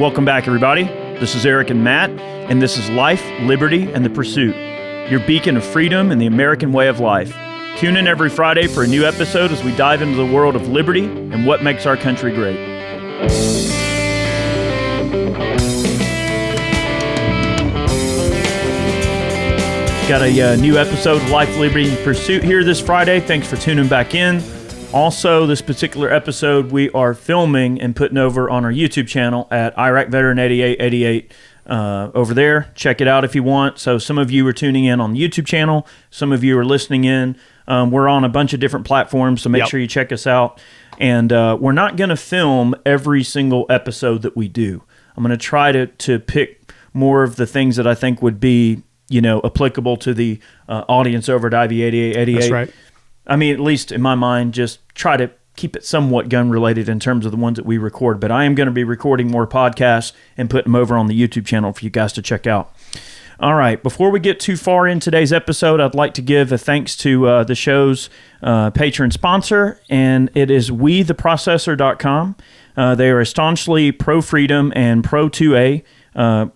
Welcome back, everybody. This is Eric and Matt, and this is Life, Liberty, and the Pursuit, your beacon of freedom and the American way of life. Tune in every Friday for a new episode as we dive into the world of liberty and what makes our country great. Got a new episode of Life, Liberty, and Pursuit here this Friday. Thanks for tuning back in. Also, this particular episode we are filming and putting over on our YouTube channel at Iraq Veteran 8888 over there. Check it out if you want. So some of you are tuning in on the YouTube channel. Some of you are listening in. We're on a bunch of different platforms, so make sure you check us out. And we're not going to film every single episode that we do. I'm going to try to pick more of the things that I think would be, applicable to the audience over at IV 8888. That's right. I mean, at least in my mind, just try to keep it somewhat gun-related in terms of the ones that we record. But I am going to be recording more podcasts and putting them over on the YouTube channel for you guys to check out. All right, before we get too far in today's episode, I'd like to give a thanks to the show's patron sponsor, and it is WeTheProcessor.com. They are a staunchly pro-freedom and pro-2A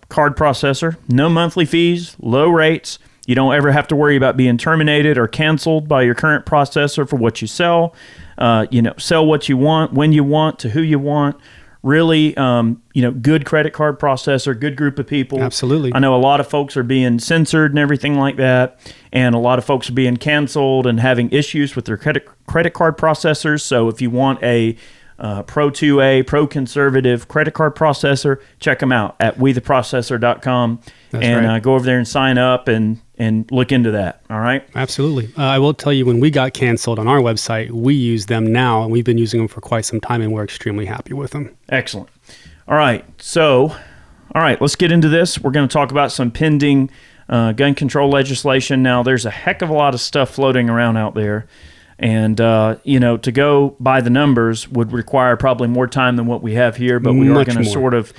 card processor. No monthly fees, low rates. You don't ever have to worry about being terminated or canceled by your current processor for what you sell. Sell what you want, when you want, to who you want. Really, good credit card processor, good group of people. Absolutely. I know a lot of folks are being censored and everything like that, and a lot of folks are being canceled and having issues with their credit card processors. So if you want a Pro 2A, pro-conservative credit card processor, check them out at WeTheProcessor.com. And go over there and sign up and look into that. All right? Absolutely. I will tell you, when we got canceled on our website, we use them now, and we've been using them for quite some time, and we're extremely happy with them. Excellent. All right. So, let's get into this. We're going to talk about some pending gun control legislation. Now, there's a heck of a lot of stuff floating around out there. And, to go by the numbers would require probably more time than what we have here, but we are going to sort of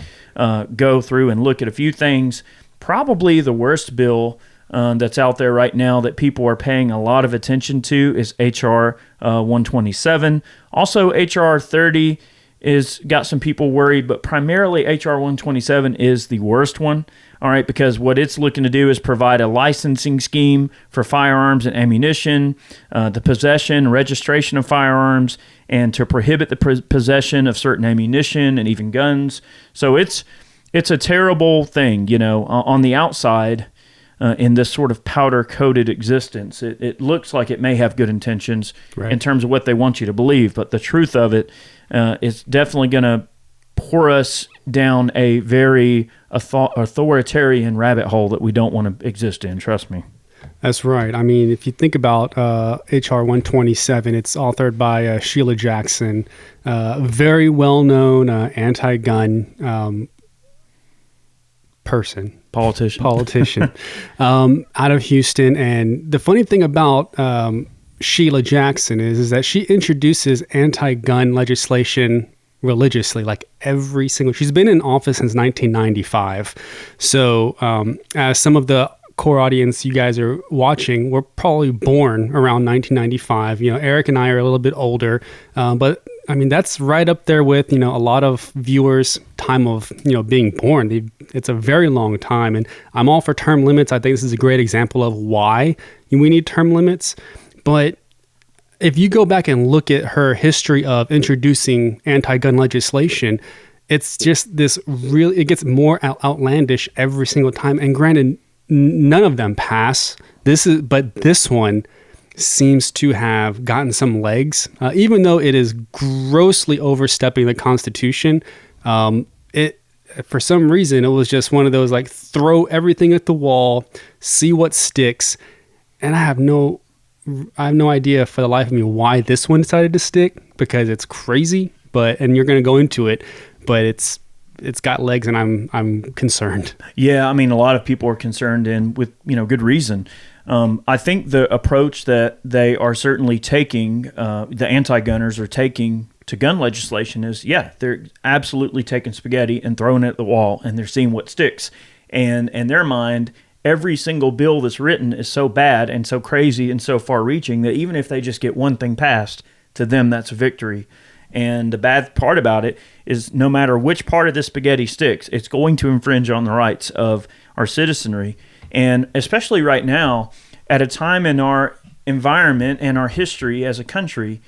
go through and look at a few things. Probably the worst bill that's out there right now that people are paying a lot of attention to is H.R. 127. Also, H.R. 30 is got some people worried, but primarily H.R. 127 is the worst one. All right, because what it's looking to do is provide a licensing scheme for firearms and ammunition, the possession, registration of firearms, and to prohibit the possession of certain ammunition and even guns. So it's a terrible thing, on the outside. In this sort of powder-coated existence, it looks like it may have good intentions in terms of what they want you to believe, but the truth of it is definitely going to pour us down a very authoritarian rabbit hole that we don't want to exist in, trust me. That's right. I mean, if you think about H.R. 127, it's authored by Sheila Jackson, very well-known anti-gun politician out of Houston. And the funny thing about Sheila Jackson is that she introduces anti-gun legislation religiously, like she's been in office since 1995. So as some of the core audience you guys are watching, were probably born around 1995. Eric and I are a little bit older, but I mean, that's right up there with, a lot of viewers' time of, being born. It's a very long time, and I'm all for term limits. I think this is a great example of why we need term limits. But if you go back and look at her history of introducing anti-gun legislation, it's just it gets more outlandish every single time. And granted, none of them pass. But this one seems to have gotten some legs, even though it is grossly overstepping the Constitution. For some reason, it was just one of those like throw everything at the wall, see what sticks. And I have no idea for the life of me why this one decided to stick, because it's crazy. And you're going to go into it, but it's got legs, and I'm concerned. Yeah, I mean, a lot of people are concerned, and with good reason. I think the approach that they are certainly taking, the anti-gunners are taking to gun legislation is, they're absolutely taking spaghetti and throwing it at the wall, and they're seeing what sticks. And in their mind, every single bill that's written is so bad and so crazy and so far-reaching that even if they just get one thing passed, to them that's a victory. And the bad part about it is no matter which part of the spaghetti sticks, it's going to infringe on the rights of our citizenry. And especially right now, at a time in our environment and our history as a country,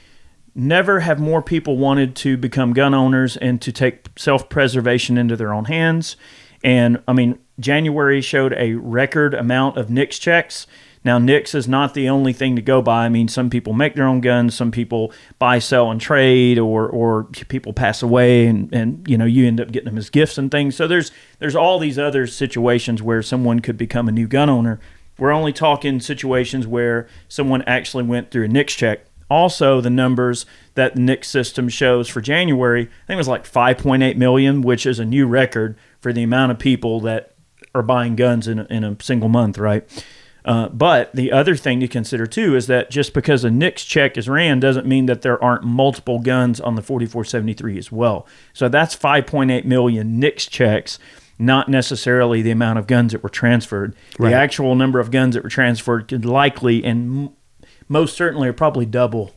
never have more people wanted to become gun owners and to take self-preservation into their own hands. And I mean, January showed a record amount of NICS checks. Now, NICS is not the only thing to go by. I mean, some people make their own guns, some people buy, sell, and trade, or people pass away, and you know, you end up getting them as gifts and things. So there's all these other situations where someone could become a new gun owner. We're only talking situations where someone actually went through a NICS check. Also, the numbers that the NICS system shows for January, I think it was like 5.8 million, which is a new record for the amount of people that are buying guns in a single month, right? But the other thing to consider, too, is that just because a NICS check is ran doesn't mean that there aren't multiple guns on the 4473 as well. So that's 5.8 million NICS checks, not necessarily the amount of guns that were transferred. Right. The actual number of guns that were transferred could likely and most certainly are probably double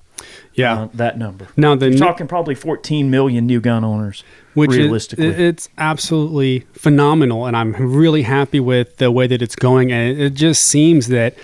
that number. Now, you're talking probably 14 million new gun owners, which realistically. It's absolutely phenomenal, and I'm really happy with the way that it's going. And it just seems that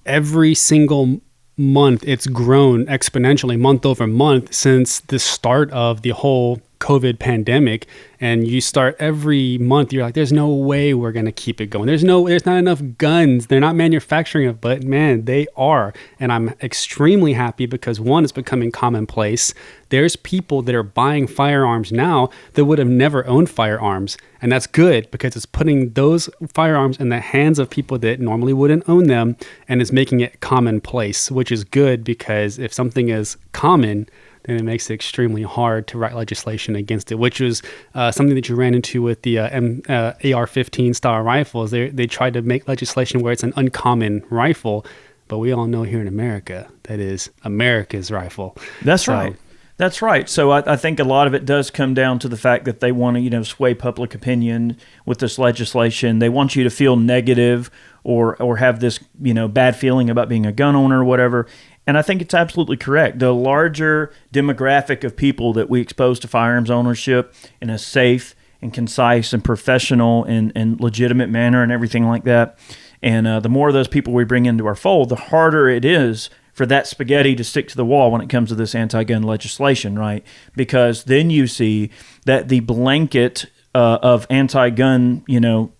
every single month it's grown exponentially, month over month, since the start of the whole COVID pandemic. And you start every month, you're like, there's no way we're going to keep it going. There's not enough guns. They're not manufacturing it, but man, they are. And I'm extremely happy because one, it's becoming commonplace. There's people that are buying firearms now that would have never owned firearms. And that's good because it's putting those firearms in the hands of people that normally wouldn't own them, and it's making it commonplace, which is good because if something is common, then it makes it extremely hard to write legislation against it, which was something that you ran into with the AR-15 style rifles. They tried to make legislation where it's an uncommon rifle, but we all know here in America that is America's rifle. That's right. That's right. So I think a lot of it does come down to the fact that they want to, sway public opinion with this legislation. They want you to feel negative or have this, bad feeling about being a gun owner or whatever. And I think it's absolutely correct. The larger demographic of people that we expose to firearms ownership in a safe and concise and professional and legitimate manner and everything like that, and the more of those people we bring into our fold, the harder it is for that spaghetti to stick to the wall when it comes to this anti-gun legislation, right? Because then you see that the blanket of anti-gun,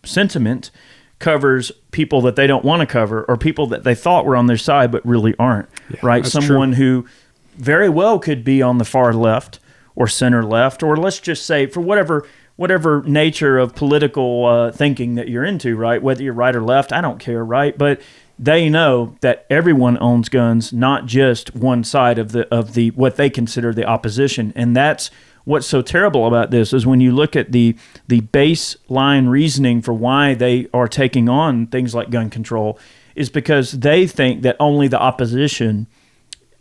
sentiment covers people that they don't want to cover or people that they thought were on their side but really aren't, right? Someone who very well could be on the far left or center left, or let's just say for whatever nature of political thinking that you're into, right? Whether you're right or left, I don't care, right? But they know that everyone owns guns, not just one side of the what they consider the opposition. And that's what's so terrible about this is when you look at the baseline reasoning for why they are taking on things like gun control is because they think that only the opposition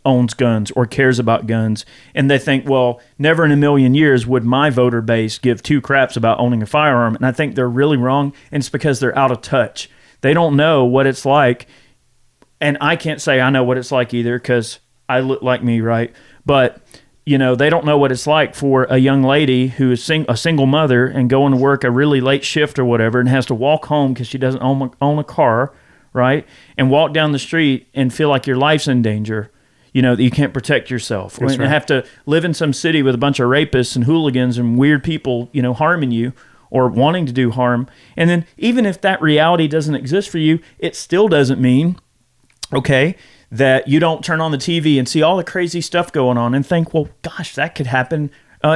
owns guns or cares about guns. And they think, well, never in a million years would my voter base give two craps about owning a firearm. And I think they're really wrong. And it's because they're out of touch. They don't know what it's like. And I can't say I know what it's like either because I look like me, right? But, they don't know what it's like for a young lady who is a single mother and going to work a really late shift or whatever and has to walk home because she doesn't own a car, right? And walk down the street and feel like your life's in danger. That you can't protect yourself. That's right. And have to live in some city with a bunch of rapists and hooligans and weird people, harming you or wanting to do harm. And then even if that reality doesn't exist for you, it still doesn't mean, that you don't turn on the TV and see all the crazy stuff going on and think, well, gosh, that could happen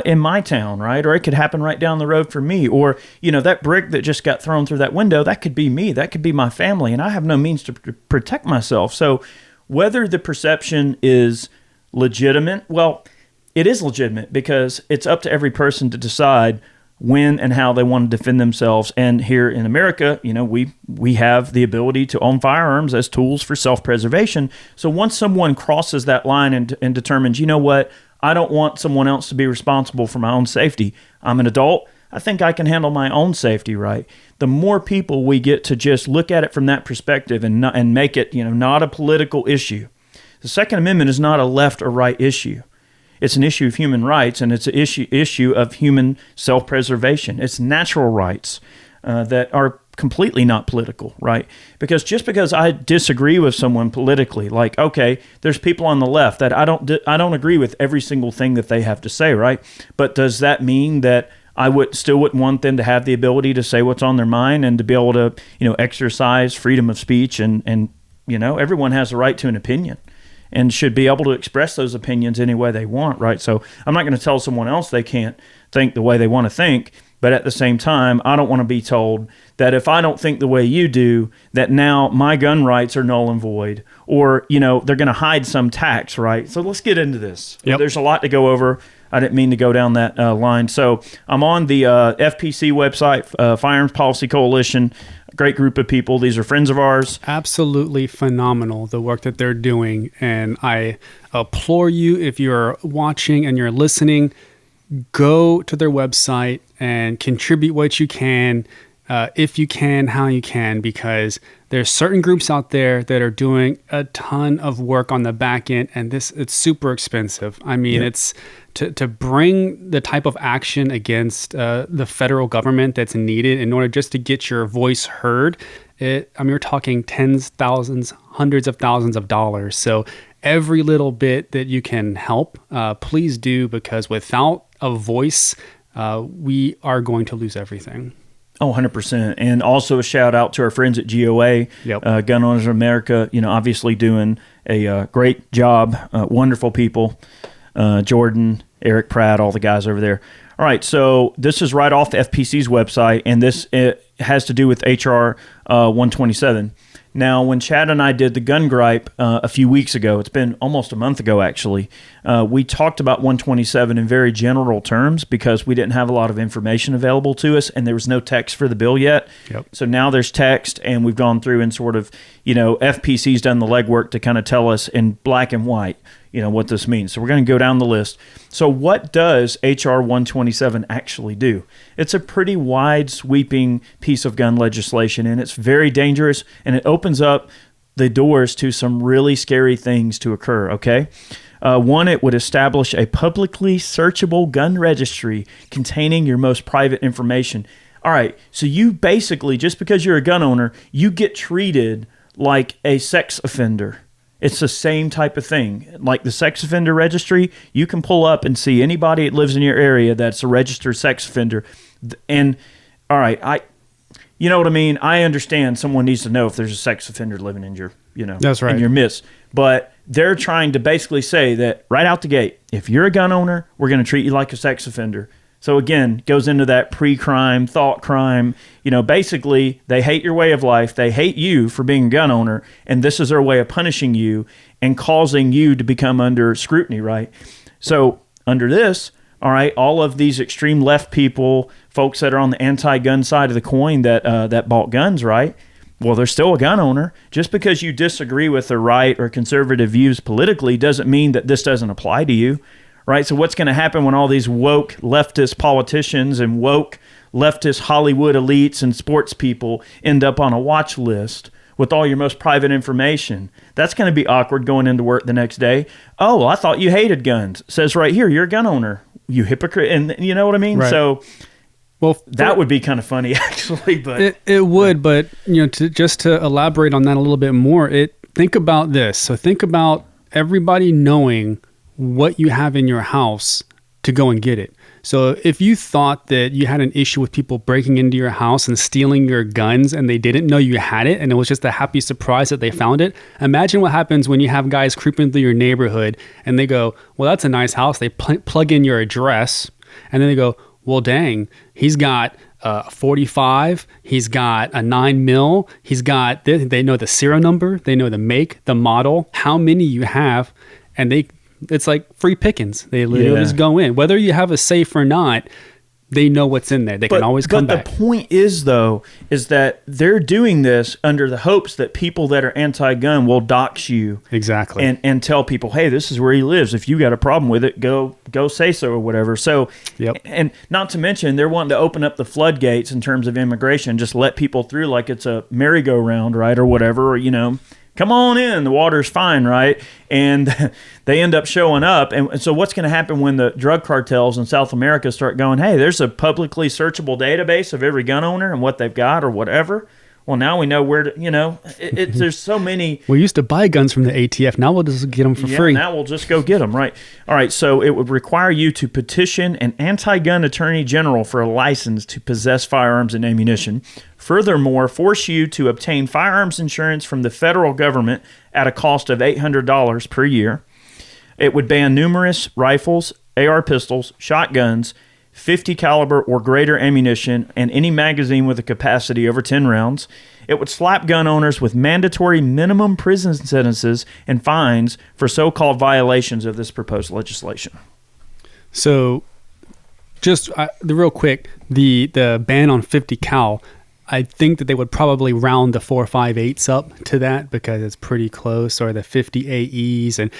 in my town, right? Or it could happen right down the road for me. Or, that brick that just got thrown through that window, that could be me. That could be my family. And I have no means to protect myself. So whether the perception is legitimate, well, it is legitimate because it's up to every person to decide when and how they want to defend themselves. And here in America, we have the ability to own firearms as tools for self-preservation. So once someone crosses that line and determines, I don't want someone else to be responsible for my own safety. I'm an adult. I think I can handle my own safety, right? The more people we get to just look at it from that perspective and make it, not a political issue. The Second Amendment is not a left or right issue. It's an issue of human rights, and it's an issue of human self-preservation. It's natural rights that are completely not political, right? Because just because I disagree with someone politically, like, okay, there's people on the left that I don't agree with every single thing that they have to say, right? But does that mean that I wouldn't want them to have the ability to say what's on their mind and to be able to, exercise freedom of speech and everyone has a right to an opinion and should be able to express those opinions any way they want, right? So I'm not going to tell someone else they can't think the way they want to think, but at the same time, I don't want to be told that if I don't think the way you do, that now my gun rights are null and void, or, they're going to hide some tax, right? So let's get into this. Yep. There's a lot to go over. I didn't mean to go down that line. So I'm on the FPC website, Firearms Policy Coalition. A great group of people. These are friends of ours. Absolutely phenomenal, the work that they're doing. And I implore you, if you're watching and you're listening, go to their website and contribute what you can, if you can, how you can, because there's certain groups out there that are doing a ton of work on the back end, and it's super expensive. I mean, it's to bring the type of action against the federal government that's needed in order just to get your voice heard. We're talking tens, thousands, hundreds of thousands of dollars. So every little bit that you can help, please do, because without a voice, we are going to lose everything. Oh, 100%. And also a shout out to our friends at GOA, Gun Owners of America, obviously doing a great job. Wonderful people. Jordan, Eric Pratt, all the guys over there. All right, so this is right off the FPC's website, and this has to do with HR 127. Now, when Chad and I did the gun gripe a few weeks ago, it's been almost a month ago actually, we talked about 127 in very general terms because we didn't have a lot of information available to us and there was no text for the bill yet. Yep. So now there's text, and we've gone through and sort of, FPC's done the legwork to kind of tell us in black and white, what this means. So we're going to go down the list. So what does HR 127 actually do? It's a pretty wide sweeping piece of gun legislation, and it's very dangerous, and it opens up the doors to some really scary things to occur, okay? One, it would establish a publicly searchable gun registry containing your most private information. All right, so you basically, just because you're a gun owner, you get treated like a sex offender. It's the same type of thing. Like the sex offender registry, you can pull up and see anybody that lives in your area that's a registered sex offender. And, all right, you know what I mean? I understand someone needs to know if there's a sex offender living in your, That's right. in your midst. But they're trying to basically say that right out the gate, if you're a gun owner, we're going to treat you like a sex offender. So again, goes into that pre-crime, thought crime. Basically, they hate your way of life. They hate you for being a gun owner, and this is their way of punishing you and causing you to become under scrutiny, right? So under this, all right, all of these extreme left people, folks that are on the anti-gun side of the coin that bought guns, right? Well, they're still a gun owner. Just because you disagree with the right or conservative views politically doesn't mean that this doesn't apply to you. Right, so what's going to happen when all these woke leftist politicians and woke leftist Hollywood elites and sports people end up on a watch list with all your most private information? That's going to be awkward going into work the next day. Oh, well, I thought you hated guns. It says right here, you're a gun owner, you hypocrite. And you know what I mean? Right. So well, that would be kind of funny, actually. But it would, but to elaborate on that a little bit more, think about this. So think about everybody knowing what you have in your house to go and get it. So if you thought that you had an issue with people breaking into your house and stealing your guns and they didn't know you had it and it was just a happy surprise that they found it, imagine what happens when you have guys creeping through your neighborhood and they go, well, that's a nice house. They plug in your address and then they go, well, dang, he's got a 45, he's got a 9mm, he's got this. They know the serial number, they know the make, the model, how many you have, and it's like free pickings. They literally just go in. Whether you have a safe or not, they know what's in there. They can always come back. But the point is, though, is that they're doing this under the hopes that people that are anti-gun will dox you. Exactly. And tell people, hey, this is where he lives. If you got a problem with it, go say so or whatever. So, and not to mention, they're wanting to open up the floodgates in terms of immigration, just let people through like it's a merry-go-round, right, or whatever, or, come on in, the water's fine, right? And they end up showing up. And so what's going to happen when the drug cartels in South America start going, hey, there's a publicly searchable database of every gun owner and what they've got or whatever? Well, now we know where to, there's so many. We used to buy guns from the ATF. Now we'll just get them for free. Now we'll just go get them, right? All right, so it would require you to petition an anti-gun attorney general for a license to possess firearms and ammunition. Furthermore, force you to obtain firearms insurance from the federal government at a cost of $800 per year. It would ban numerous rifles, AR pistols, shotguns, 50 caliber or greater ammunition, and any magazine with a capacity over 10 rounds. It would slap gun owners with mandatory minimum prison sentences and fines for so-called violations of this proposed legislation. So, just real quick, the ban on 50 cal, I think that they would probably round the 4.58s up to that because it's pretty close, or the 50 AEs, and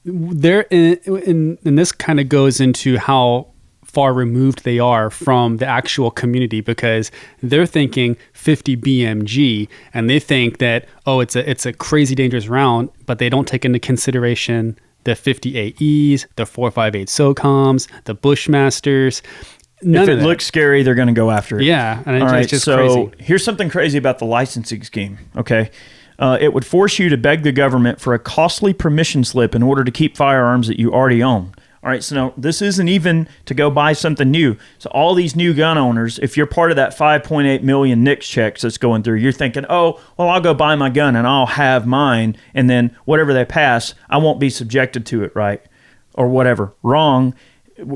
there. And this kind of goes into how far removed they are from the actual community, because they're thinking 50 BMG and they think that, oh, it's a crazy dangerous round, but they don't take into consideration the 50 AEs, the 4.58 SOCOMs, the Bushmasters. If it looks scary, they're going to go after it. Yeah, and All right, it's just so crazy. Here's something crazy about the licensing scheme, okay? It would force you to beg the government for a costly permission slip in order to keep firearms that you already own. All right, so now this isn't even to go buy something new. So all these new gun owners, if you're part of that 5.8 million NICS checks that's going through, you're thinking, oh, well, I'll go buy my gun and I'll have mine, and then whatever they pass, I won't be subjected to it, right? Or whatever. Wrong.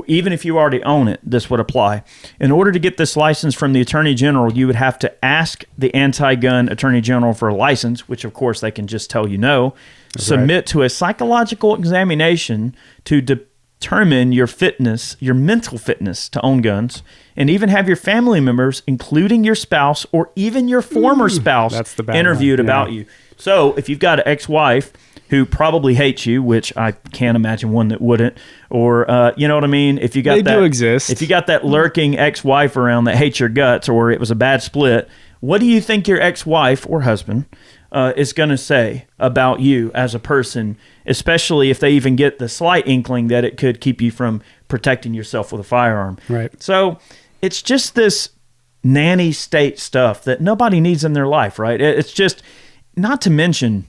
Even if you already own it, this would apply. In order to get this license from the Attorney General, you would have to ask the anti-gun Attorney General for a license, which of course they can just tell you no. That's submit to a psychological examination to determine your fitness, your mental fitness to own guns, and even have your family members, including your spouse or even your former spouse, interviewed about you. So if you've got an ex-wife who probably hates you, which I can't imagine one that wouldn't, or you know what I mean? If you got do exist. If you got that lurking ex-wife around that hates your guts, or it was a bad split, what do you think your ex-wife or husband is going to say about you as a person, especially if they even get the slight inkling that it could keep you from protecting yourself with a firearm? Right. So it's just this nanny state stuff that nobody needs in their life, right? It's just, not to mention,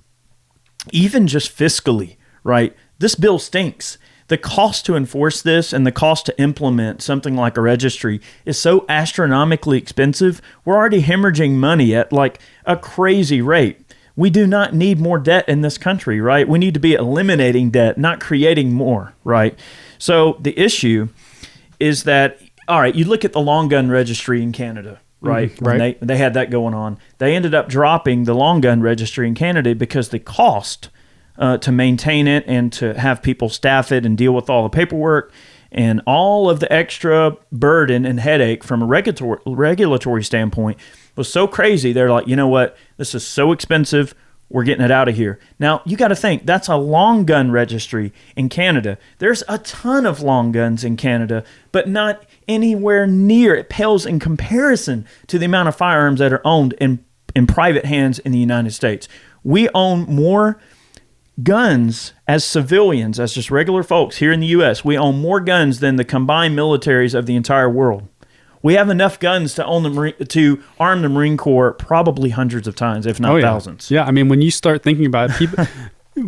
even just fiscally, right? This bill stinks. The cost to enforce this and the cost to implement something like a registry is so astronomically expensive. We're already hemorrhaging money at like a crazy rate. We do not need more debt in this country, right? We need to be eliminating debt, not creating more, right? So the issue is that, all right, you look at the long gun registry in Canada, right? Mm-hmm, right. They had that going on. They ended up dropping the long gun registry in Canada because the cost to maintain it and to have people staff it and deal with all the paperwork and all of the extra burden and headache from a regulatory standpoint was so crazy. They're like, you know what? This is so expensive. We're getting it out of here. Now, you got to think, that's a long gun registry in Canada. There's a ton of long guns in Canada, but not anywhere near. It pales in comparison to the amount of firearms that are owned in private hands in the United States. We own more guns as civilians, as just regular folks here in the U.S. We own more guns than the combined militaries of the entire world. We have enough guns to arm the Marine Corps probably hundreds of times, if not thousands. Yeah, I mean, when you start thinking about it,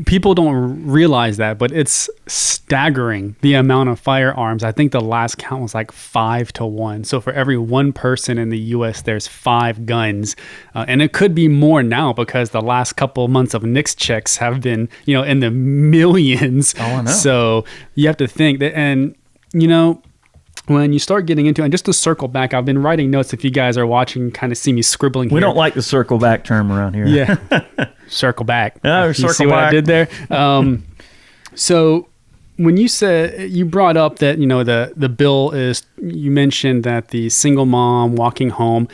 people don't realize that, but it's staggering the amount of firearms. I think the last count was like 5-1. So for every one person in the U.S., there's 5 guns. And it could be more now because the last couple of months of NICS checks have been, in the millions. Oh, I know. So you have to think that, and, when you start getting into, and just to circle back, I've been writing notes. If you guys are watching, kind of see me scribbling here. We don't like the circle back term around here. Yeah. Circle back. Oh, you circle see back. What I did there? So when you said, you brought up that, the bill is, you mentioned that the single mom walking home,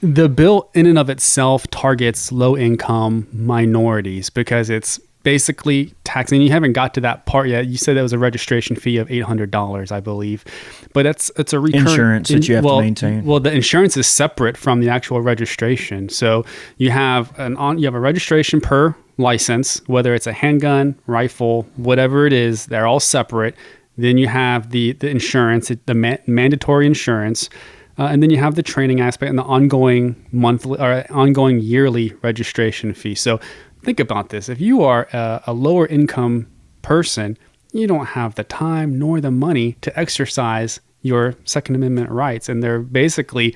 the bill in and of itself targets low income minorities because it's basically taxing. You haven't got to that part yet. You said that was a registration fee of $800, I believe, but it's a recurring insurance that you have to maintain. Well, the insurance is separate from the actual registration. So you have a registration per license, whether it's a handgun, rifle, whatever it is, they're all separate. Then you have the insurance, the mandatory insurance, and then you have the training aspect and the ongoing monthly or ongoing yearly registration fee. So think about this. If you are a lower income person, you don't have the time nor the money to exercise your Second Amendment rights. And they're basically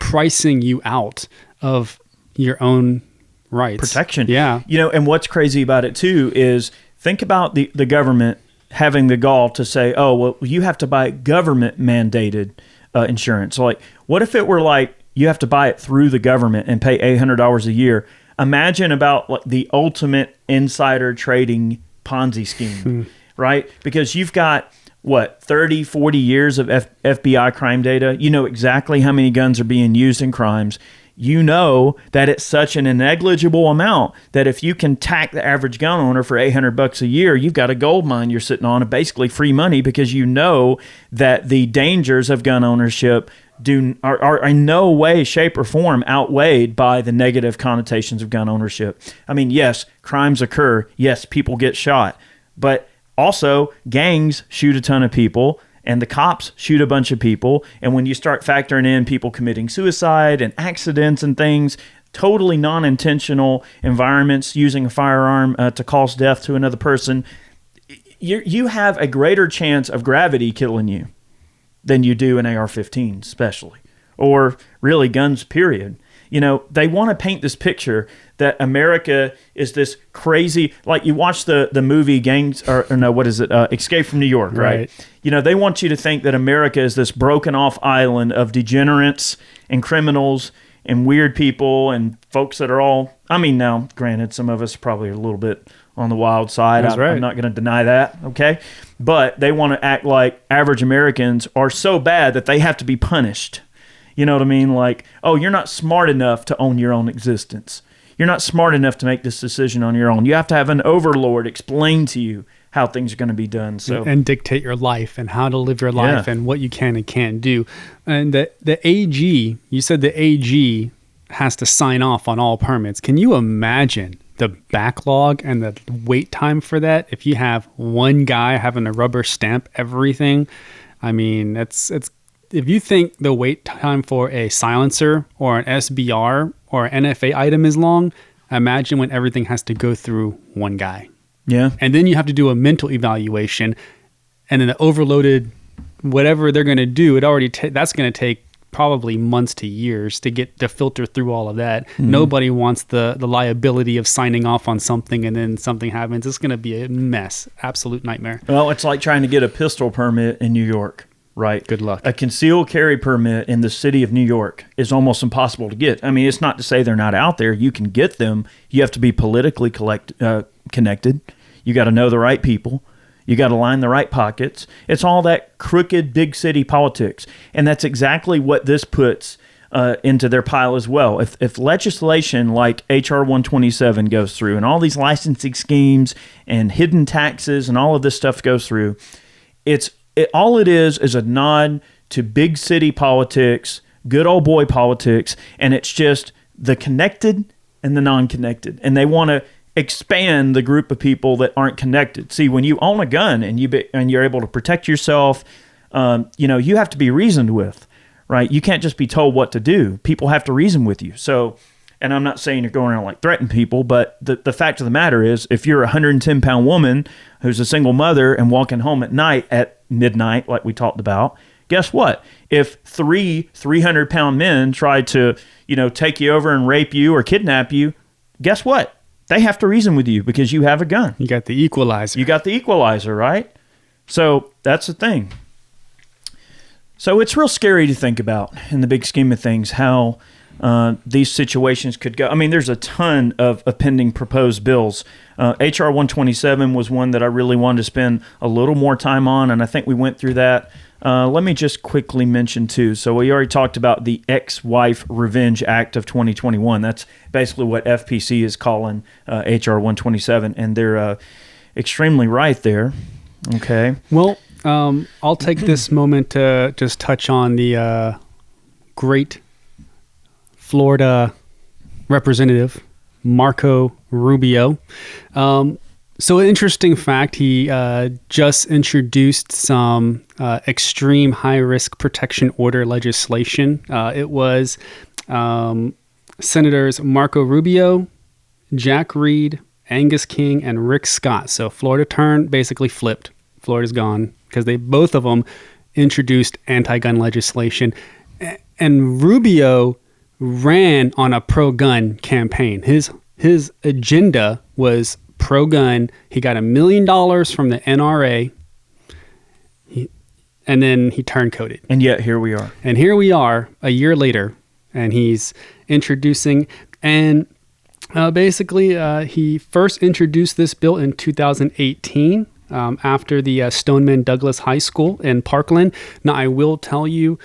pricing you out of your own rights. Protection. Yeah. And what's crazy about it too is think about the government having the gall to say, oh, well, you have to buy government mandated insurance. So like, what if it were like you have to buy it through the government and pay $800 a year? Imagine about like the ultimate insider trading Ponzi scheme, right? Because you've got 30, 40 years of FBI crime data. You know exactly how many guns are being used in crimes. You know that it's such an negligible amount that if you can tack the average gun owner for $800 a year, you've got a gold mine you're sitting on, basically free money, because you know that the dangers of gun ownership are in no way, shape, or form outweighed by the negative connotations of gun ownership. I mean, yes, crimes occur. Yes, people get shot. But also, gangs shoot a ton of people, and the cops shoot a bunch of people. And when you start factoring in people committing suicide and accidents and things, totally non-intentional environments, using a firearm to cause death to another person, you have a greater chance of gravity killing you than you do an AR-15, especially, or really guns, period. They want to paint this picture that America is this crazy, like you watch the movie Escape from New York, right? They want you to think that America is this broken off island of degenerates and criminals and weird people and folks that are all, now, granted, some of us probably are a little bit on the wild side. I'm not going to deny that, okay? But they want to act like average Americans are so bad that they have to be punished. You know what I mean? Like, oh, you're not smart enough to own your own existence. You're not smart enough to make this decision on your own. You have to have an overlord explain to you how things are going to be done. So and dictate your life and how to live your life and what you can and can't do. And the AG, you said the AG has to sign off on all permits. Can you imagine the backlog and the wait time for that? If you have one guy having to rubber stamp everything, it's if you think the wait time for a silencer or an SBR or an NFA item is long, imagine when everything has to go through one guy. Yeah. And then you have to do a mental evaluation, and then the overloaded, whatever they're going to do, that's going to take probably months to years to filter through all of that. Mm-hmm. Nobody wants the liability of signing off on something and then something happens. It's going to be a mess. Absolute nightmare. Well, it's like trying to get a pistol permit in New York. Right. Good luck. A concealed carry permit in the city of New York is almost impossible to get. It's not to say they're not out there. You can get them. You have to be politically connected. You got to know the right people. You got to line the right pockets. It's all that crooked big city politics. And that's exactly what this puts into their pile as well. If legislation like HR 127 goes through and all these licensing schemes and hidden taxes and all of this stuff goes through, all it is a nod to big city politics, good old boy politics, and it's just the connected and the non-connected. And they want to expand the group of people that aren't connected. See, when you own a gun and you're able to protect yourself, you have to be reasoned with, right? You can't just be told what to do. People have to reason with you. So, and I'm not saying you're going around like threatening people, but the fact of the matter is, if you're a 110-pound woman who's a single mother and walking home at night at midnight, like we talked about, guess what? If 300-pound men try to, take you over and rape you or kidnap you, guess what? They have to reason with you because you have a gun. You got the equalizer. You got the equalizer, right? So that's the thing. So it's real scary to think about in the big scheme of things, how these situations could go. There's a ton of pending proposed bills. HR 127 was one that I really wanted to spend a little more time on, and I think we went through that. Let me just quickly mention, too. So we already talked about the Ex-Wife Revenge Act of 2021. That's basically what FPC is calling HR 127, and they're extremely right there. Okay. Well, I'll take this moment to just touch on the great Florida representative Marco Rubio. So an interesting fact, he just introduced some extreme high-risk protection order legislation. It was Senators Marco Rubio, Jack Reed, Angus King, and Rick Scott. So Florida turned, basically flipped. Florida's gone because they both of them introduced anti-gun legislation. And Rubio ran on a pro-gun campaign. His agenda was pro-gun. He got $1 million from the NRA, and then he turncoated. And yet here we are. And here we are a year later, and he's introducing, and basically he first introduced this bill in 2018 after the Stoneman Douglas High School in Parkland. Now, I will tell you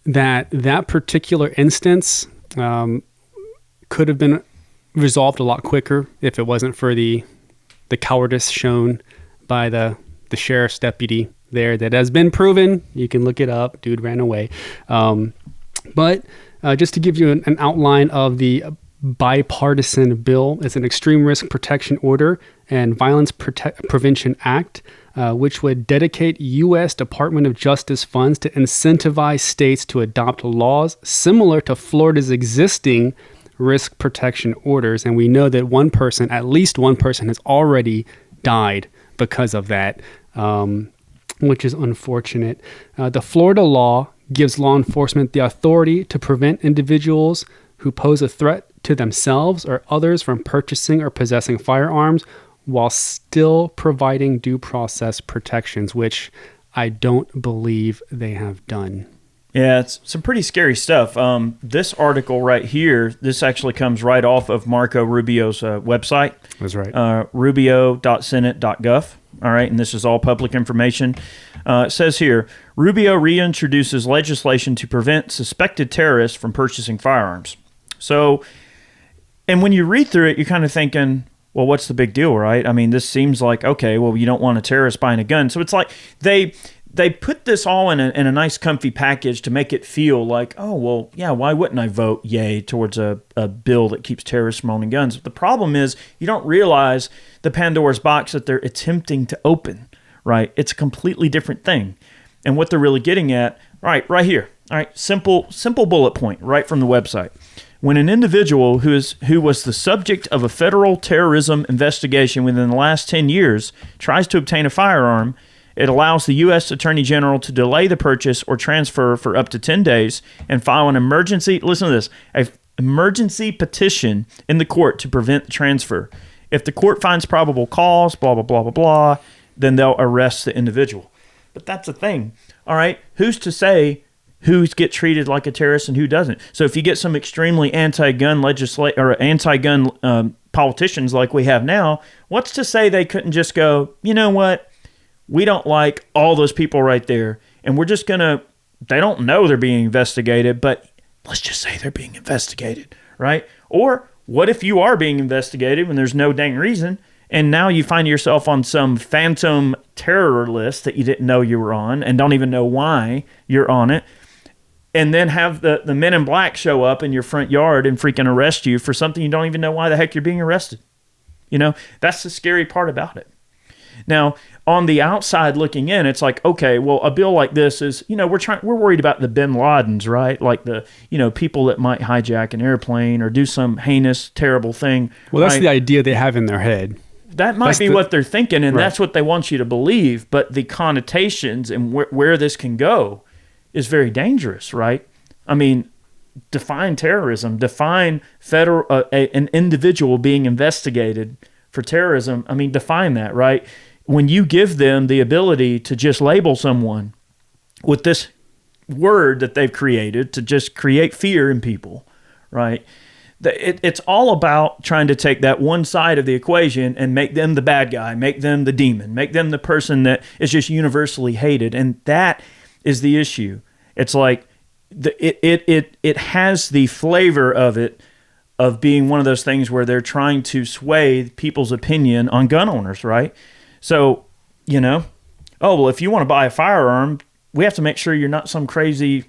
that particular instance could have been resolved a lot quicker if it wasn't for the cowardice shown by the sheriff's deputy there. That has been proven. You can look it up. Dude ran away. But just to give you an outline of the bipartisan bill, it's an Extreme Risk Protection Order and Violence Prevention Act, which would dedicate U.S. Department of Justice funds to incentivize states to adopt laws similar to Florida's existing risk protection orders. And we know that at least one person has already died because of that, which is unfortunate. The Florida law gives law enforcement the authority to prevent individuals who pose a threat to themselves or others from purchasing or possessing firearms while still providing due process protections, which I don't believe they have done. Yeah, it's some pretty scary stuff. This article right here, this actually comes right off of Marco Rubio's website. That's right. Rubio.senate.gov. All right, and this is all public information. It says here, Rubio reintroduces legislation to prevent suspected terrorists from purchasing firearms. So, and when you read through it, you're kind of thinking, well, what's the big deal, right? I mean, this seems like, okay, well, you don't want a terrorist buying a gun. So it's like they put this all in a nice, comfy package to make it feel like, oh, well, yeah, why wouldn't I vote yay towards a bill that keeps terrorists from owning guns? But the problem is you don't realize the Pandora's box that they're attempting to open, right? It's a completely different thing. And what they're really getting at, right here, all right, simple bullet point right from the website. When an individual who was the subject of a federal terrorism investigation within the last 10 years tries to obtain a firearm, it allows the U.S. Attorney General to delay the purchase or transfer for up to 10 days and file an emergency petition in the court to prevent the transfer. If the court finds probable cause, blah, blah, blah, blah, blah, then they'll arrest the individual. But that's the thing. All right, who's to say who gets treated like a terrorist and who doesn't? So if you get some extremely anti-gun politicians like we have now, what's to say they couldn't just go, you know what? We don't like all those people right there, and we're just going to, they don't know they're being investigated, but let's just say they're being investigated, right? Or what if you are being investigated when there's no dang reason, and now you find yourself on some phantom terror list that you didn't know you were on and don't even know why you're on it, and then have the men in black show up in your front yard and freaking arrest you for something you don't even know why the heck you're being arrested. You know, that's the scary part about it. Now, on the outside looking in, it's like, okay, well, a bill like this is, you know, we're worried about the bin Ladens, right? Like the, you know, people that might hijack an airplane or do some heinous, terrible thing. Well, that's right? the idea they have in their head. That might be what they're thinking, and that's what they want you to believe. But the connotations and where this can go is very dangerous, right? I mean, define terrorism, define an individual being investigated for terrorism. I mean, define that, right? When you give them the ability to just label someone with this word that they've created to just create fear in people, right? It's all about trying to take that one side of the equation and make them the bad guy, make them the demon, make them the person that is just universally hated. And that is the issue. It's like it has the flavor of being one of those things where they're trying to sway people's opinion on gun owners, right? So, you know, oh, well, if you want to buy a firearm, we have to make sure you're not some crazy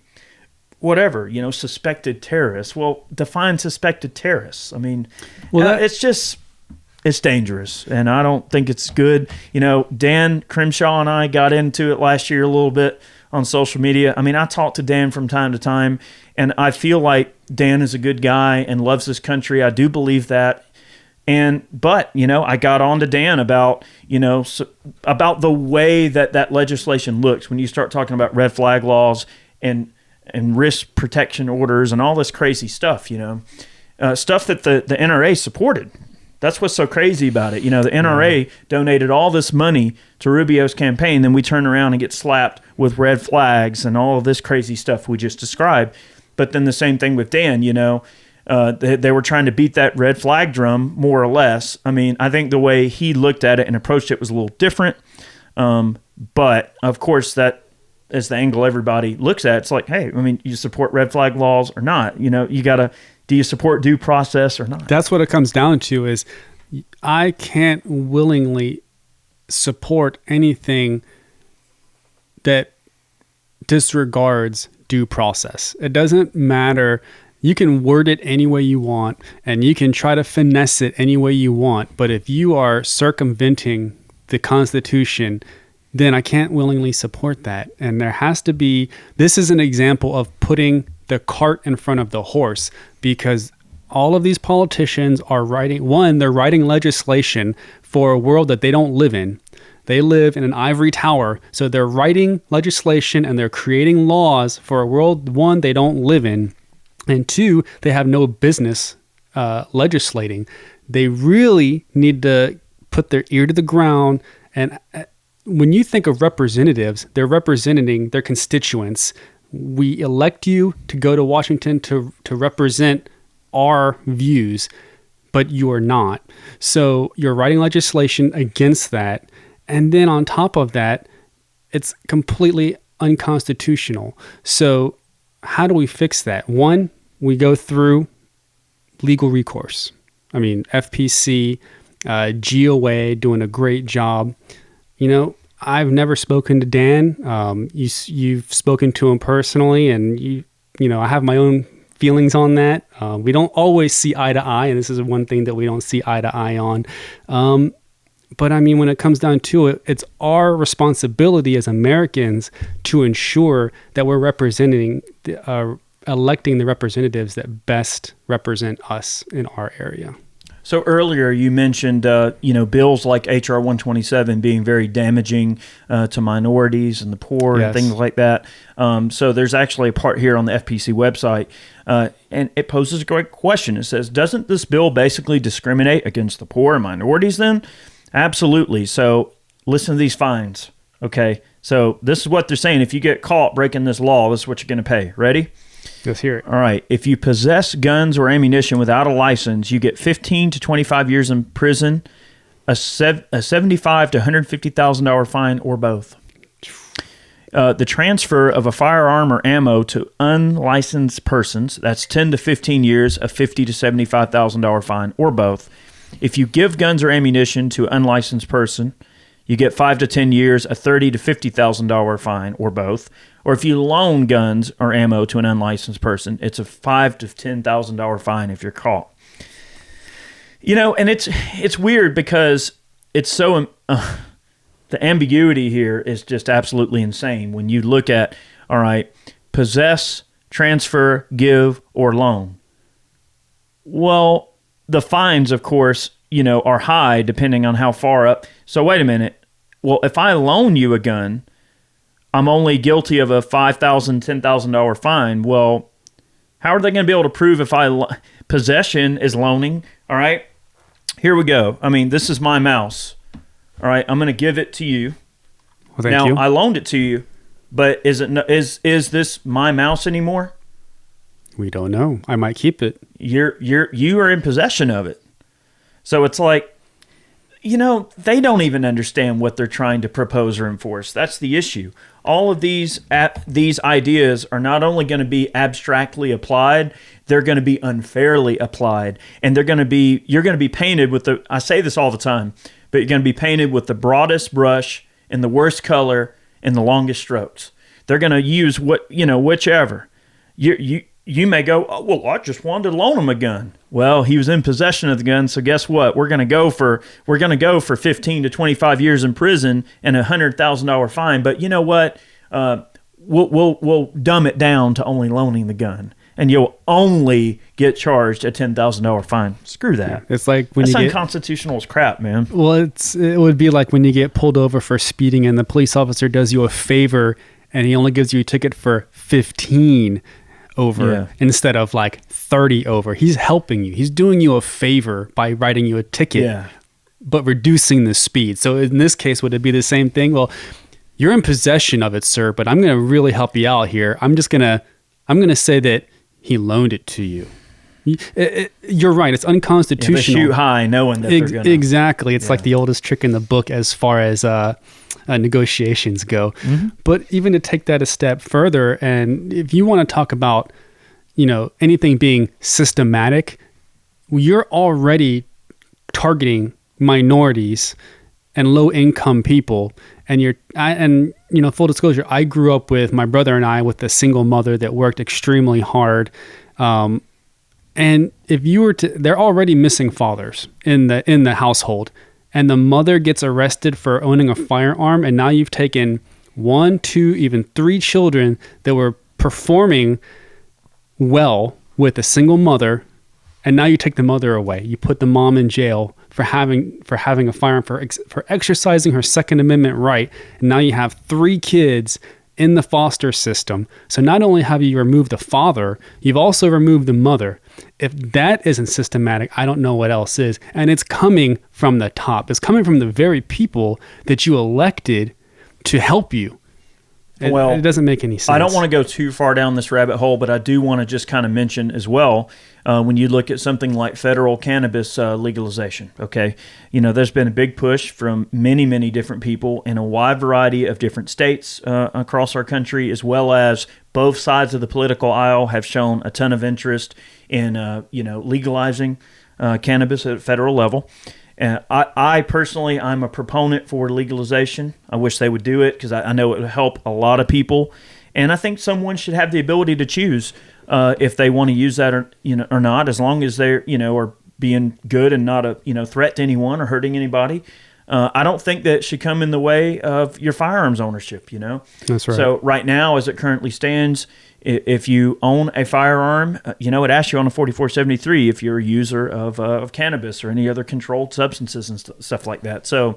whatever, suspected terrorists. Well, define suspected terrorists. I mean, it's dangerous, and I don't think it's good. Dan Crimshaw and I got into it last year a little bit on social media. I mean, I talk to Dan from time to time, and I feel like Dan is a good guy and loves this country. I do believe that. But I got on to Dan about, about the way that legislation looks when you start talking about red flag laws and risk protection orders and all this crazy stuff, stuff that the NRA supported. That's what's so crazy about it. The NRA donated all this money to Rubio's campaign, then we turn around and get slapped with red flags and all of this crazy stuff we just described. But then the same thing with Dan, they were trying to beat that red flag drum, more or less. I mean, I think the way he looked at it and approached it was a little different. But, of course, that is the angle everybody looks at. It's like, hey, I mean, you support red flag laws or not? You got to, do you support due process or not? That's what it comes down to is I can't willingly support anything that disregards due process. It doesn't matter. You can word it any way you want, and you can try to finesse it any way you want. But if you are circumventing the Constitution, then I can't willingly support that. And there has to be, this is an example of putting the cart in front of the horse, because all of these politicians are they're writing legislation for a world that they don't live in. They live in an ivory tower. So they're writing legislation and they're creating laws for a world, one, they don't live in. And two, they have no business legislating. They really need to put their ear to the ground. And when you think of representatives, they're representing their constituents. We elect you to go to Washington to represent our views, but you are not. So you're writing legislation against that. And then on top of that, it's completely unconstitutional. So how do we fix that? One, we go through legal recourse. I mean, FPC, GOA doing a great job. I've never spoken to Dan. You've spoken to him personally, and I have my own feelings on that. We don't always see eye to eye, and this is one thing that we don't see eye to eye on. But I mean, when it comes down to it, it's our responsibility as Americans to ensure that we're electing the representatives that best represent us in our area. So earlier you mentioned, bills like H.R. 127 being very damaging to minorities and the poor and things like that. So there's actually a part here on the FPC website, and it poses a great question. It says, doesn't this bill basically discriminate against the poor and minorities then? Absolutely. So listen to these fines. Okay. So this is what they're saying. If you get caught breaking this law, this is what you're going to pay. Ready? Let's hear it. All right. If you possess guns or ammunition without a license, you get 15 to 25 years in prison, a $75,000 to $150,000 fine, or both. The transfer of a firearm or ammo to unlicensed persons, that's 10 to 15 years, a $50,000 to $75,000 fine, or both. If you give guns or ammunition to an unlicensed person, you get 5 to 10 years, a $30,000 to $50,000 fine, or both. Or if you loan guns or ammo to an unlicensed person, it's a $5,000 to $10,000 fine if you're caught. And it's weird because it's so the ambiguity here is just absolutely insane when you look at, all right, possess, transfer, give, or loan. Well, the fines, of course, are high depending on how far up. So wait a minute. Well, if I loan you a gun, I'm only guilty of a $5,000, $10,000 fine. Well, how are they going to be able to prove if possession is loaning? All right, here we go. I mean, this is my mouse. All right, I'm going to give it to you. Well, thank you. I loaned it to you, but is this my mouse anymore? We don't know. I might keep it. You are in possession of it. So it's like, they don't even understand what they're trying to propose or enforce. That's the issue. All of these ideas are not only going to be abstractly applied, they're going to be unfairly applied, and you're going to be painted with I say this all the time, but you're going to be painted with the broadest brush and the worst color and the longest strokes. They're going to use whichever. you may go, oh, well, I just wanted to loan him a gun. Well, he was in possession of the gun, so guess what? We're going to go for 15 to 25 years in prison and a $100,000 fine. But you know what? We'll dumb it down to only loaning the gun, and you'll only get charged a $10,000 fine. Screw that. Yeah, it's like when that's you get unconstitutional as crap, man. Well, it would be like when you get pulled over for speeding, and the police officer does you a favor, and he only gives you a ticket for 15 over instead of like 30 over. He's helping you. He's doing you a favor by writing you a ticket, but reducing the speed. So in this case, would it be the same thing? Well, you're in possession of it, sir, but I'm going to really help you out here. I'm going to say that he loaned it to you. You're right. It's unconstitutional. They shoot high knowing that they're going to. Exactly. It's like the oldest trick in the book as far as negotiations go. Mm-hmm. But even to take that a step further, and if you want to talk about, anything being systematic, you're already targeting minorities and low income people. And full disclosure, I grew up with my brother and I with a single mother that worked extremely hard. And if you were to, they're already missing fathers in the household, and the mother gets arrested for owning a firearm, and now you've taken 1, 2, even 3 children that were performing well with a single mother, and now you take the mother away. You put the mom in jail for having a firearm, for exercising her Second Amendment right, and now you have 3 kids in the foster system. So not only have you removed the father, you've also removed the mother. If that isn't systematic, I don't know what else is. And it's coming from the top. It's coming from the very people that you elected to help you. It doesn't make any sense. I don't want to go too far down this rabbit hole, but I do want to just kind of mention as well, when you look at something like federal cannabis legalization, okay? There's been a big push from many, many different people in a wide variety of different states across our country, as well as both sides of the political aisle have shown a ton of interest in, legalizing cannabis at a federal level. And I personally, I'm a proponent for legalization. I wish they would do it because I know it would help a lot of people. And I think someone should have the ability to choose if they want to use that or not, as long as they're, are being good and not a, threat to anyone or hurting anybody. I don't think that should come in the way of your firearms ownership, That's right. So right now, as it currently stands, if you own a firearm, it asks you on a 4473 if you're a user of cannabis or any other controlled substances and stuff like that. So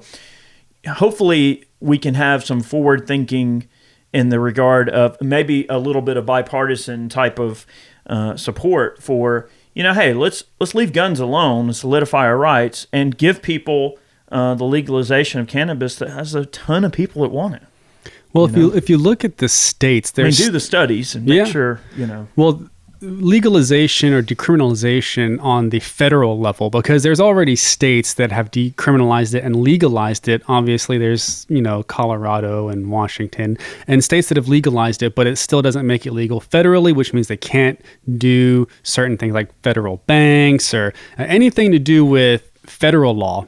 hopefully we can have some forward thinking in the regard of maybe a little bit of bipartisan type of support for, hey, let's leave guns alone and solidify our rights and give people the legalization of cannabis that has a ton of people that want it. Well, if you look at the states, there's do the studies and make sure, Well, legalization or decriminalization on the federal level, because there's already states that have decriminalized it and legalized it. Obviously, there's, Colorado and Washington and states that have legalized it, but it still doesn't make it legal federally, which means they can't do certain things like federal banks or anything to do with federal law.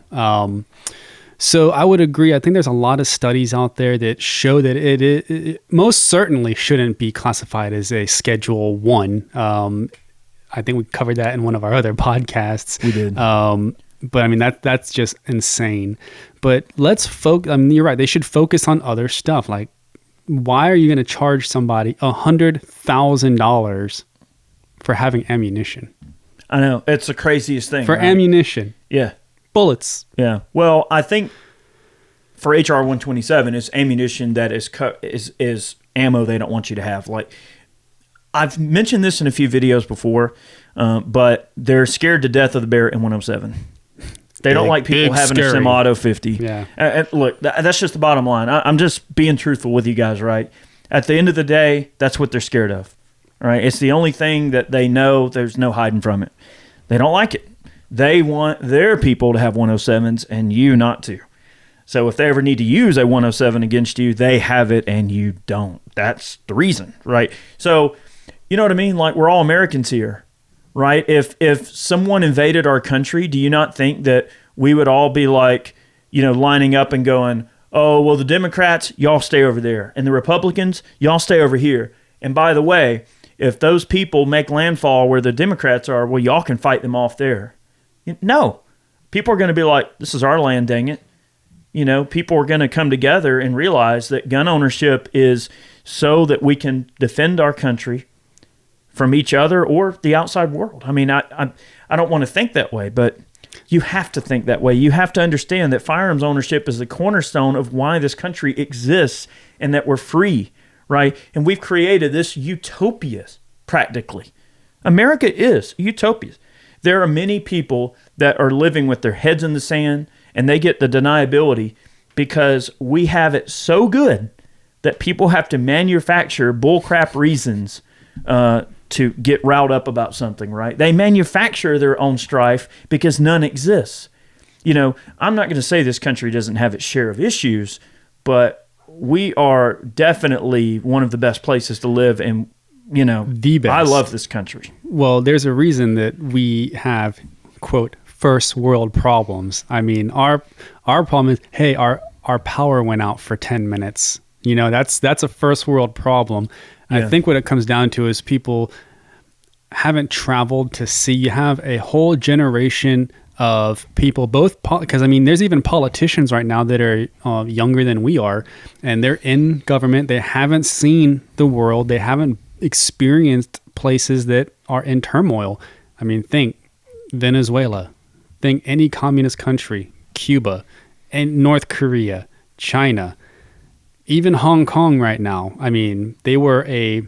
So I would agree. I think there's a lot of studies out there that show that it most certainly shouldn't be classified as a Schedule 1. I think we covered that in one of our other podcasts. We did. But I mean, that's just insane. But let's focus. I mean, you're right. They should focus on other stuff. Like, why are you going to charge somebody $100,000 for having ammunition? I know. It's the craziest thing. For ammunition. Yeah. Bullets. Yeah. Well, I think for HR 127, it's ammunition that is ammo they don't want you to have. Like, I've mentioned this in a few videos before, but they're scared to death of the Barrett M107. They don't like people having a semi-auto 50. Yeah. And look, that's just the bottom line. I'm just being truthful with you guys, right? At the end of the day, that's what they're scared of. Right? It's the only thing that they know there's no hiding from it. They don't like it. They want their people to have 107s and you not to. So if they ever need to use a 107 against you, they have it and you don't. That's the reason, right? So, you know what I mean? Like, we're all Americans here, right? If someone invaded our country, do you not think that we would all be like, lining up and going, oh, well, the Democrats, y'all stay over there. And the Republicans, y'all stay over here. And by the way, if those people make landfall where the Democrats are, well, y'all can fight them off there. No. People are going to be like, this is our land, dang it. People are going to come together and realize that gun ownership is so that we can defend our country from each other or the outside world. I mean, I don't want to think that way, but you have to think that way. You have to understand that firearms ownership is the cornerstone of why this country exists and that we're free, right? And we've created this utopia, practically. America is utopia. There are many people that are living with their heads in the sand, and they get the deniability because we have it so good that people have to manufacture bullcrap reasons to get riled up about something, right? They manufacture their own strife because none exists. I'm not going to say this country doesn't have its share of issues, but we are definitely one of the best places to live, and the best. I love this country. Well, there's a reason that we have, quote, first world problems. I mean, our problem is, hey, our power went out for 10 minutes. That's a first world problem. Yeah. I think what it comes down to is people haven't traveled to see. You have a whole generation of people, both because there's even politicians right now that are younger than we are, and they're in government. They haven't seen the world. They haven't experienced places that are in turmoil. Think Venezuela, think any communist country, Cuba, and North Korea, China, even Hong Kong right now. They were a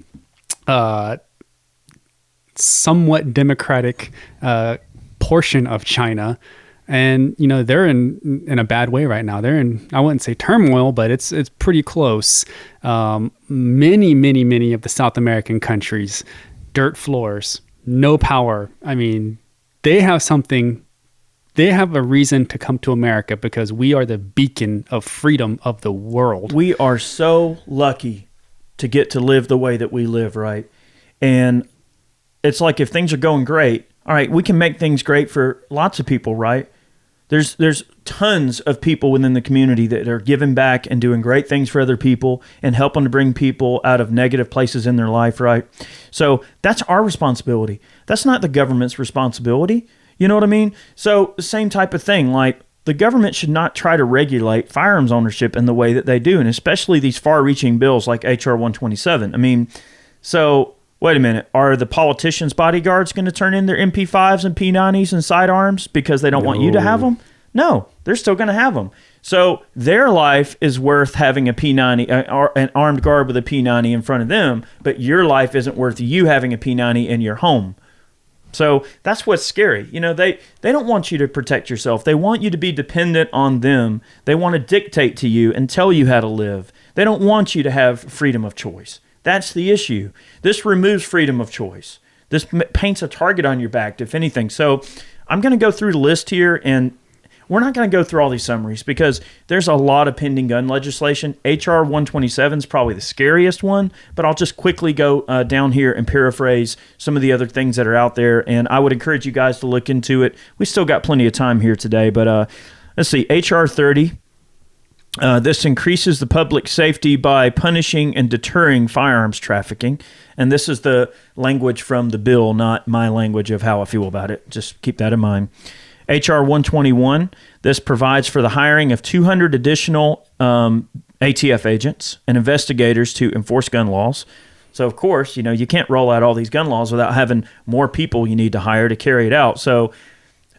somewhat democratic portion of China, and they're in a bad way right now. They're in, I wouldn't say turmoil, but it's pretty close. Many of the South American countries, dirt floors, no power. They have something. They have a reason to come to America because we are the beacon of freedom of the world. We are so lucky to get to live the way that we live, right? And it's like if things are going great, all right, we can make things great for lots of people, right? There's tons of people within the community that are giving back and doing great things for other people and helping to bring people out of negative places in their life, right? So that's our responsibility. That's not the government's responsibility. You know what I mean? So the same type of thing, like the government should not try to regulate firearms ownership in the way that they do, and especially these far-reaching bills like H.R. 127. So wait a minute. Are the politicians' bodyguards going to turn in their MP5s and P90s and sidearms because they don't want you to have them? No, they're still going to have them. So their life is worth having a P90, an armed guard with a P90 in front of them, but your life isn't worth you having a P90 in your home. So that's what's scary. They don't want you to protect yourself. They want you to be dependent on them. They want to dictate to you and tell you how to live. They don't want you to have freedom of choice. That's the issue. This removes freedom of choice. This paints a target on your back, if anything. So I'm going to go through the list here, and we're not going to go through all these summaries because there's a lot of pending gun legislation. H.R. 127 is probably the scariest one, but I'll just quickly go down here and paraphrase some of the other things that are out there, and I would encourage you guys to look into it. We still got plenty of time here today, but let's see. H.R. 30. This increases the public safety by punishing and deterring firearms trafficking. And this is the language from the bill, not my language of how I feel about it. Just keep that in mind. H.R. 121, this provides for the hiring of 200 additional ATF agents and investigators to enforce gun laws. So, of course, you can't roll out all these gun laws without having more people you need to hire to carry it out. So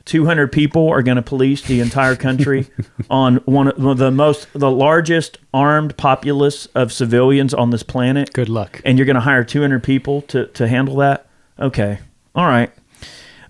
200 people are going to police the entire country on one of the largest armed populace of civilians on this planet. Good luck. And you're going to hire 200 people to handle that? Okay. All right.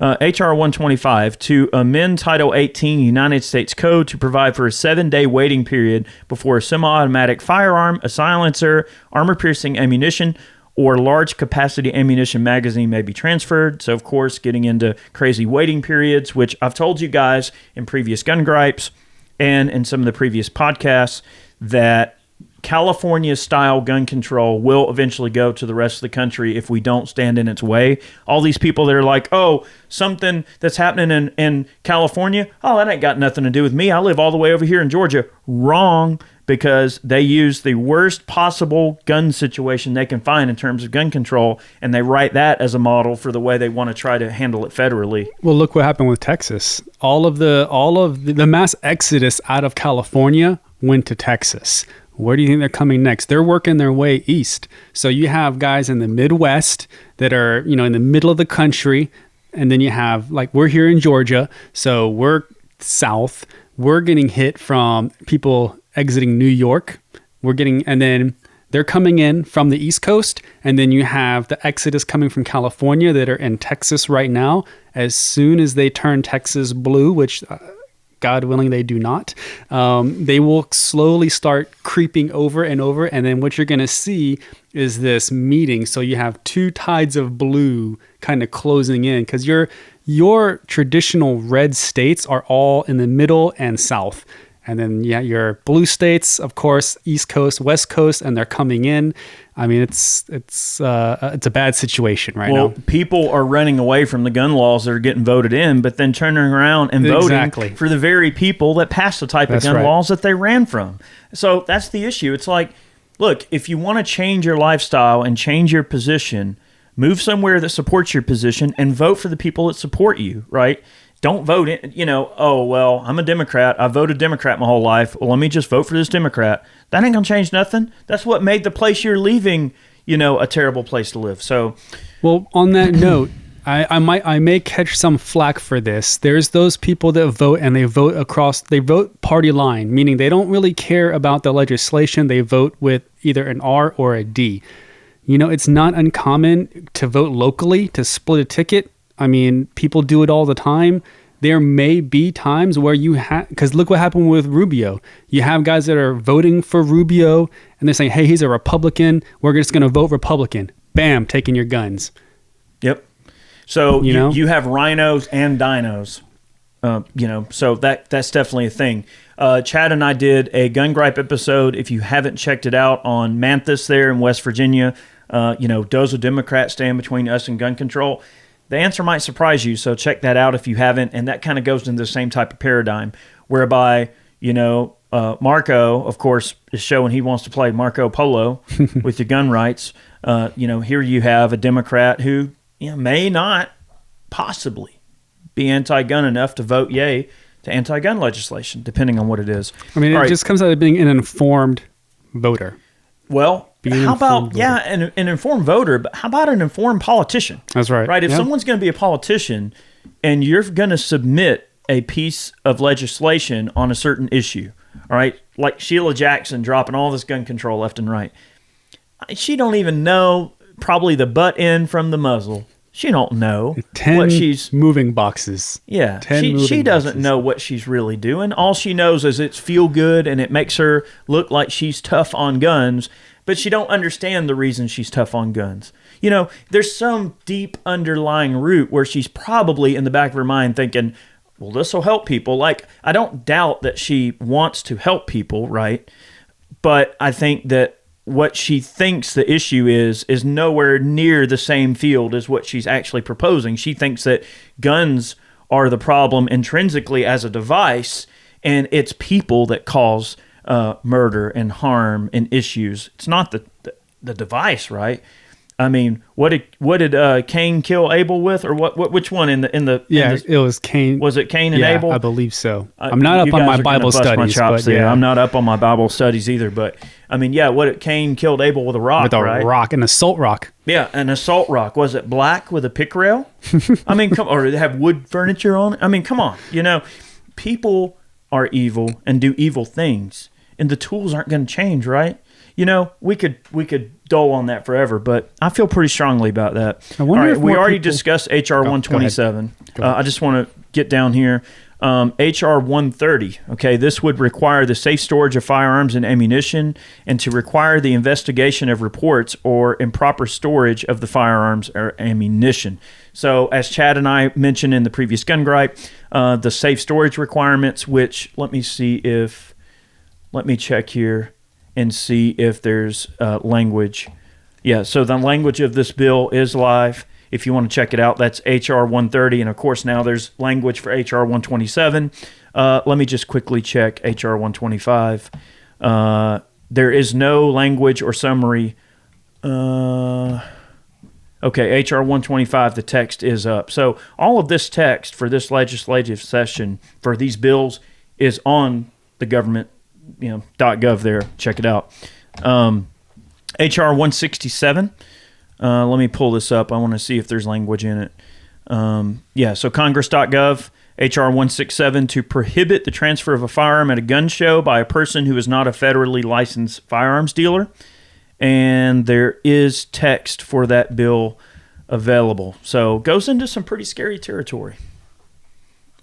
H.R. 125, to amend Title 18 United States Code to provide for a 7-day waiting period before a semi-automatic firearm, a silencer, armor-piercing ammunition, or large capacity ammunition magazine may be transferred. So, of course, getting into crazy waiting periods, which I've told you guys in previous Gun Gripes and in some of the previous podcasts that California-style gun control will eventually go to the rest of the country if we don't stand in its way. All these people that are like, oh, something that's happening in California, oh, that ain't got nothing to do with me. I live all the way over here in Georgia. Wrong, because they use the worst possible gun situation they can find in terms of gun control, and they write that as a model for the way they want to try to handle it federally. Well, look what happened with Texas. All of the mass exodus out of California went to Texas. Where do you think they're coming next? They're working their way east. So you have guys in the Midwest that are, in the middle of the country, and then you have, like, we're here in Georgia, so we're south. We're getting hit from people exiting New York. And then they're coming in from the East Coast, and then you have the exodus coming from California that are in Texas right now. As soon as they turn Texas blue, which God willing they do not, they will slowly start creeping over, and then what you're going to see is this meeting. So you have two tides of blue kind of closing in, because your traditional red states are all in the middle and south. And then, your blue states, of course, East Coast, West Coast, and they're coming in. I mean, it's a bad situation right now. People are running away from the gun laws that are getting voted in, but then turning around and voting for the very people that passed the type of gun laws that they ran from. So that's the issue. It's like, look, if you want to change your lifestyle and change your position, move somewhere that supports your position and vote for the people that support you, right? Don't vote in, oh, well, I'm a Democrat. I voted Democrat my whole life. Well, let me just vote for this Democrat. That ain't going to change nothing. That's what made the place you're leaving, a terrible place to live. So, well, on that note, I may catch some flack for this. There's those people that vote, and they vote party line, meaning they don't really care about the legislation. They vote with either an R or a D. It's not uncommon to vote locally, to split a ticket. I mean, people do it all the time. There may be times where because look what happened with Rubio. You have guys that are voting for Rubio, and they're saying, hey, he's a Republican. We're just going to vote Republican. Bam, taking your guns. Yep. So, you have rhinos and dinos, so that's definitely a thing. Chad and I did a Gun Gripe episode. If you haven't checked it out, on Manthus there in West Virginia, does a Democrat stand between us and gun control? The answer might surprise you, so check that out if you haven't. And that kind of goes into the same type of paradigm, whereby, Marco, of course, is showing he wants to play Marco Polo with the gun rights. Here you have a Democrat who may not possibly be anti-gun enough to vote yay to anti-gun legislation, depending on what it is. I mean, just comes out of being an informed voter. Well, how about, an informed voter, but how about an informed politician? That's right. Right? If someone's going to be a politician and you're going to submit a piece of legislation on a certain issue, all right, like Sheila Jackson dropping all this gun control left and right, she don't even know probably the butt end from the muzzle. She don't know 10 what she's moving boxes. Yeah, she doesn't know what she's really doing. All she knows is it's feel good and it makes her look like she's tough on guns, but she don't understand the reason she's tough on guns. There's some deep underlying root where she's probably in the back of her mind thinking, well, this will help people. Like, I don't doubt that she wants to help people, right? But I think that what she thinks the issue is nowhere near the same field as what she's actually proposing. She thinks that guns are the problem intrinsically as a device, and it's people that cause murder and harm and issues. It's not the device, right? I mean, what did Cain kill Abel with, or which one in the it was Cain. Was it Cain and Abel? I believe so. I'm not up on my Bible studies, but I'm not up on my Bible studies either. But I mean, Cain killed Abel with a rock, rock, an assault rock. Yeah, an assault rock. Was it black with a pick rail? I mean, or they have wood furniture on it. I mean, come on. People are evil and do evil things, and the tools aren't going to change, right? We could dole on that forever, but I feel pretty strongly about that. All right, we already discussed HR 127. I just want to get down here. HR 130. Okay, this would require the safe storage of firearms and ammunition, and to require the investigation of reports or improper storage of the firearms or ammunition. So, as Chad and I mentioned in the previous Gun Gripe, the safe storage requirements, which let me check here and see if there's language. Yeah, so the language of this bill is live. If you want to check it out, that's HR 130. And, of course, now there's language for HR 127. Let me just quickly check HR 125. There is no language or summary. Okay, H.R. 125, the text is up. So all of this text for this legislative session for these bills is on the government, .gov there. Check it out. H.R. 167. Let me pull this up. I want to see if there's language in it. So Congress.gov, H.R. 167, to prohibit the transfer of a firearm at a gun show by a person who is not a federally licensed firearms dealer. And there is text for that bill available. So goes into some pretty scary territory.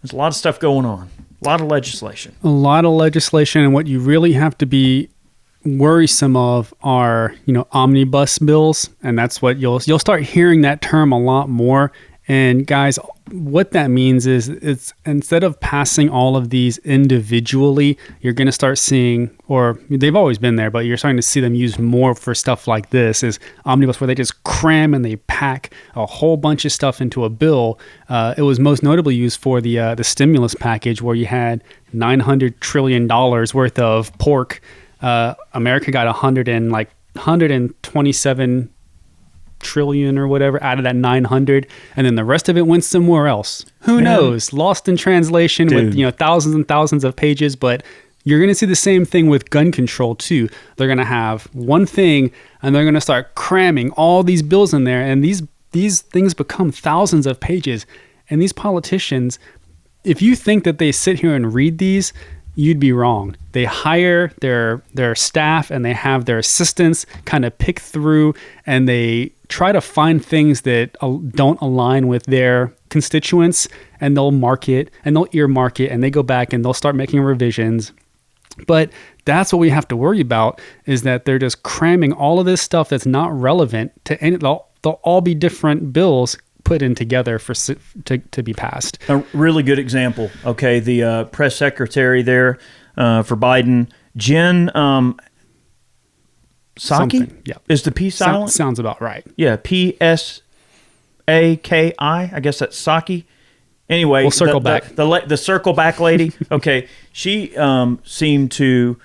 There's a lot of stuff going on. A lot of legislation. A lot of legislation, and what you really have to be worrisome of are, omnibus bills, and that's what you'll start hearing that term a lot more. And guys, what that means is it's instead of passing all of these individually, you're going to start seeing, or they've always been there, but you're starting to see them used more for stuff like this, is omnibus, where they just cram and they pack a whole bunch of stuff into a bill. It was most notably used for the stimulus package, where you had $900 trillion worth of pork. America got 127 trillion or whatever out of that 900, and then the rest of it went somewhere else. Who knows? Lost in translation. Dude. With thousands and thousands of pages. But you're going to see the same thing with gun control too. They're going to have one thing, and they're going to start cramming all these bills in there, and these things become thousands of pages. And these politicians, if you think that they sit here and read these, you'd be wrong. They hire their staff, and they have their assistants kind of pick through, and they try to find things that don't align with their constituents, and they'll mark it, and they'll earmark it, and they go back and they'll start making revisions. But that's what we have to worry about, is that they're just cramming all of this stuff that's not relevant to any. They'll all be different bills put in together to be passed. A really good example. Okay, the press secretary there for Biden, Jen Psaki, is the P silent? Sounds about right. Yeah, Psaki. I guess that's Psaki. Anyway, we'll circle back. The circle back lady. Okay, she seemed to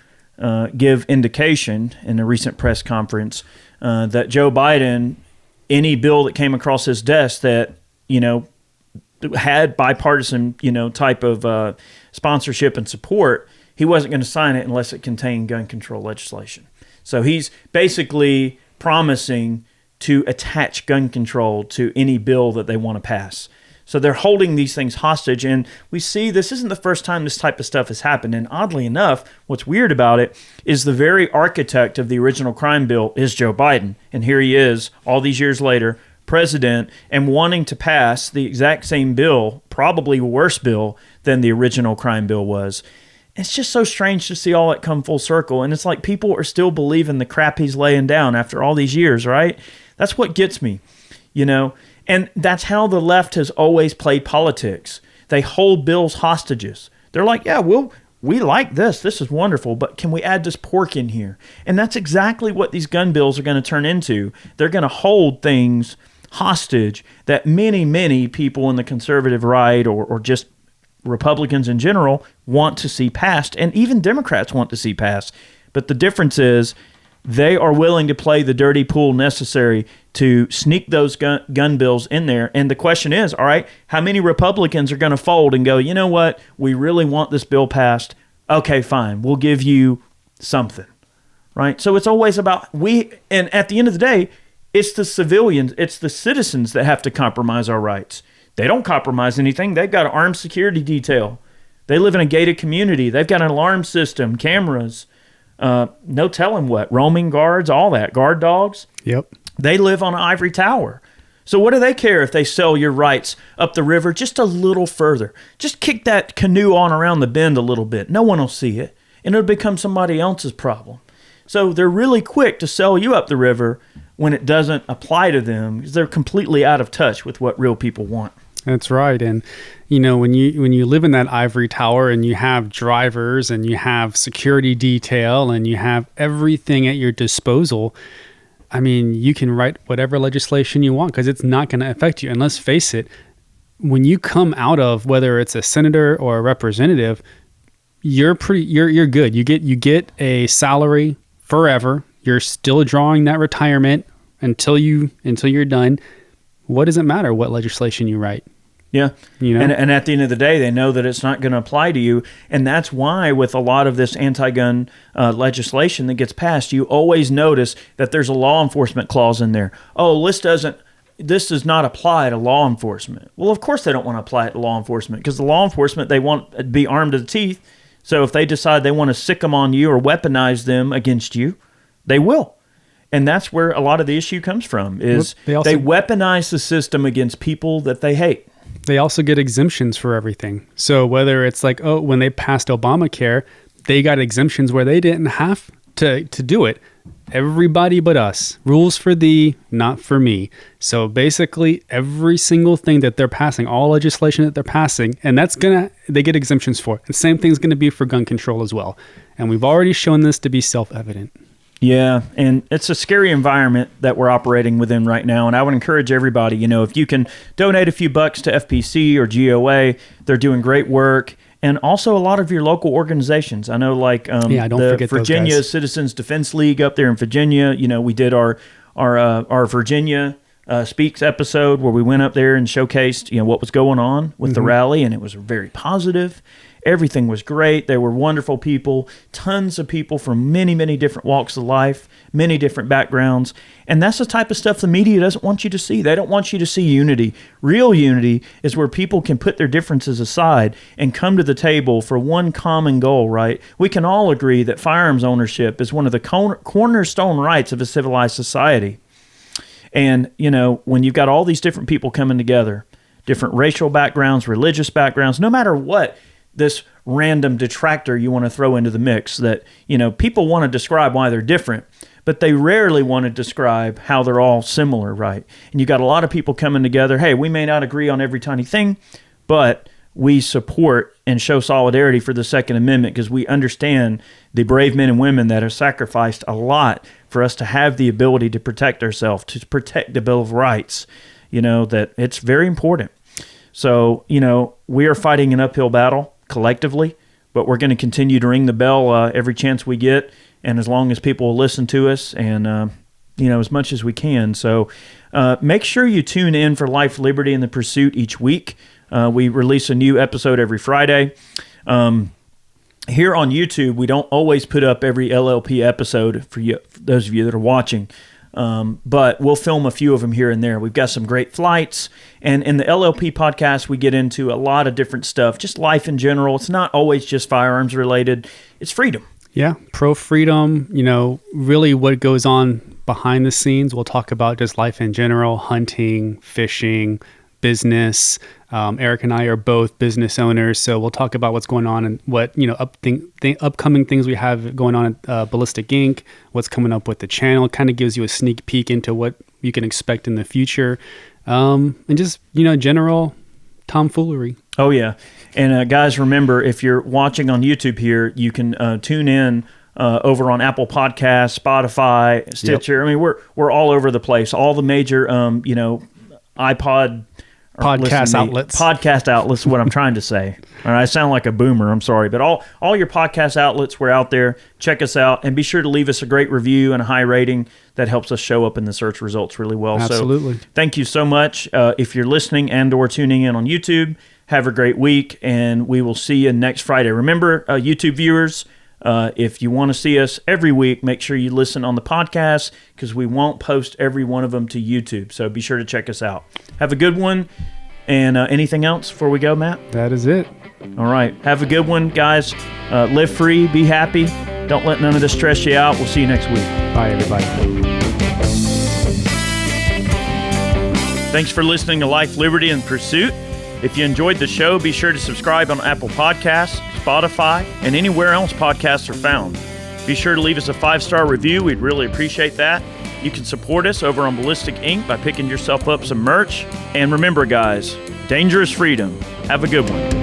give indication in a recent press conference that Joe Biden, any bill that came across his desk that had bipartisan type of sponsorship and support, he wasn't going to sign it unless it contained gun control legislation. So he's basically promising to attach gun control to any bill that they want to pass. So they're holding these things hostage, and we see this isn't the first time this type of stuff has happened. And oddly enough, what's weird about it is the very architect of the original crime bill is Joe Biden. And here he is, all these years later, president, and wanting to pass the exact same bill, probably a worse bill than the original crime bill was. It's just so strange to see all that come full circle. And it's like people are still believing the crap he's laying down after all these years, right? That's what gets me, And that's how the left has always played politics. They hold bills hostages. They're like, yeah, we like this. This is wonderful, but can we add this pork in here? And that's exactly what these gun bills are going to turn into. They're going to hold things hostage that many, many people in the conservative right or just Republicans in general want to see passed, and even Democrats want to see passed. But the difference is they are willing to play the dirty pool necessary to sneak those gun bills in there. And the question is, all right, how many Republicans are going to fold and go, you know what, we really want this bill passed. Okay, fine, we'll give you something, right? So it's always about and at the end of the day, it's the civilians, it's the citizens that have to compromise our rights. They don't compromise anything. They've got an armed security detail. They live in a gated community. They've got an alarm system, cameras, no telling what, roaming guards, all that, guard dogs. Yep. They live on an ivory tower. So what do they care if they sell your rights up the river just a little further? Just kick that canoe on around the bend a little bit. No one will see it, and it'll become somebody else's problem. So they're really quick to sell you up the river when it doesn't apply to them, because they're completely out of touch with what real people want. That's right. And, when you live in that ivory tower and you have drivers and you have security detail and you have everything at your disposal, I mean, you can write whatever legislation you want because it's not going to affect you. And let's face it, when you come out of, whether it's a senator or a representative, you're good. You get a salary forever. You're still drawing that retirement until you're done. What does it matter what legislation you write? Yeah. You know? And at the end of the day, they know that it's not going to apply to you. And that's why with a lot of this anti-gun legislation that gets passed, you always notice that there's a law enforcement clause in there. Oh, this does not apply to law enforcement. Well, of course they don't want to apply it to law enforcement, because the law enforcement, they want to be armed to the teeth. So if they decide they want to sick them on you or weaponize them against you, they will. And that's where a lot of the issue comes from, is they weaponize the system against people that they hate. They also get exemptions for everything. So whether it's like, oh, when they passed Obamacare, they got exemptions where they didn't have to do it. Everybody but us. Rules for thee, not for me. So basically every single thing that they're passing, all legislation that they're passing, and they get exemptions for. And same thing's going to be for gun control as well. And we've already shown this to be self-evident. Yeah, and it's a scary environment that we're operating within right now. And I would encourage everybody, if you can donate a few bucks to FPC or GOA, they're doing great work. And also a lot of your local organizations. I know, like the Virginia Citizens Defense League up there in Virginia. We did our Virginia Speaks episode where we went up there and showcased what was going on with the rally, and it was very positive. Everything was great. They were wonderful people, tons of people from many, many different walks of life, many different backgrounds. And that's the type of stuff the media doesn't want you to see. They don't want you to see unity. Real unity is where people can put their differences aside and come to the table for one common goal, right? We can all agree that firearms ownership is one of the cornerstone rights of a civilized society. And, when you've got all these different people coming together, different racial backgrounds, religious backgrounds, no matter what, this random detractor you want to throw into the mix, that, people want to describe why they're different, but they rarely want to describe how they're all similar, right? And you got a lot of people coming together. Hey, we may not agree on every tiny thing, but we support and show solidarity for the Second Amendment, because we understand the brave men and women that have sacrificed a lot for us to have the ability to protect ourselves, to protect the Bill of Rights, that it's very important. So, we are fighting an uphill battle collectively, but we're going to continue to ring the bell every chance we get, and as long as people will listen to us, and as much as we can. So make sure you tune in for Life, Liberty, and the Pursuit each week. We release a new episode every Friday. Here on YouTube, we don't always put up every LLP episode for those of you that are watching. But we'll film a few of them here and there. We've got some great flights. And in the LLP podcast, we get into a lot of different stuff, just life in general. It's not always just firearms related. It's freedom. Yeah, pro-freedom, really what goes on behind the scenes. We'll talk about just life in general, hunting, fishing, business. Eric and I are both business owners, so we'll talk about what's going on and what upcoming things we have going on at Ballistic Inc., what's coming up with the channel. It kind of gives you a sneak peek into what you can expect in the future, and just general tomfoolery. Oh yeah, and guys, remember, if you're watching on YouTube here, you can tune in over on Apple Podcasts, Spotify, Stitcher. Yep. I mean, we're all over the place. All the major iPod. Podcast outlets is what I'm trying to say. All right, I sound like a boomer. I'm sorry. But all your podcast outlets, we're out there. Check us out. And be sure to leave us a great review and a high rating. That helps us show up in the search results really well. Absolutely. So thank you so much. If you're listening and or tuning in on YouTube, have a great week. And we will see you next Friday. Remember, YouTube viewers, if you want to see us every week, make sure you listen on the podcast, because we won't post every one of them to YouTube. So be sure to check us out. Have a good one. And anything else before we go, Matt? That is it. All right. Have a good one, guys. Live free. Be happy. Don't let none of this stress you out. We'll see you next week. Bye, everybody. Thanks for listening to Life, Liberty, and Pursuit. If you enjoyed the show, be sure to subscribe on Apple Podcasts, Spotify, and anywhere else podcasts are found. Be sure to leave us a 5-star review. We'd really appreciate that. You can support us over on Ballistic Inc. by picking yourself up some merch. And remember, guys, dangerous freedom. Have a good one.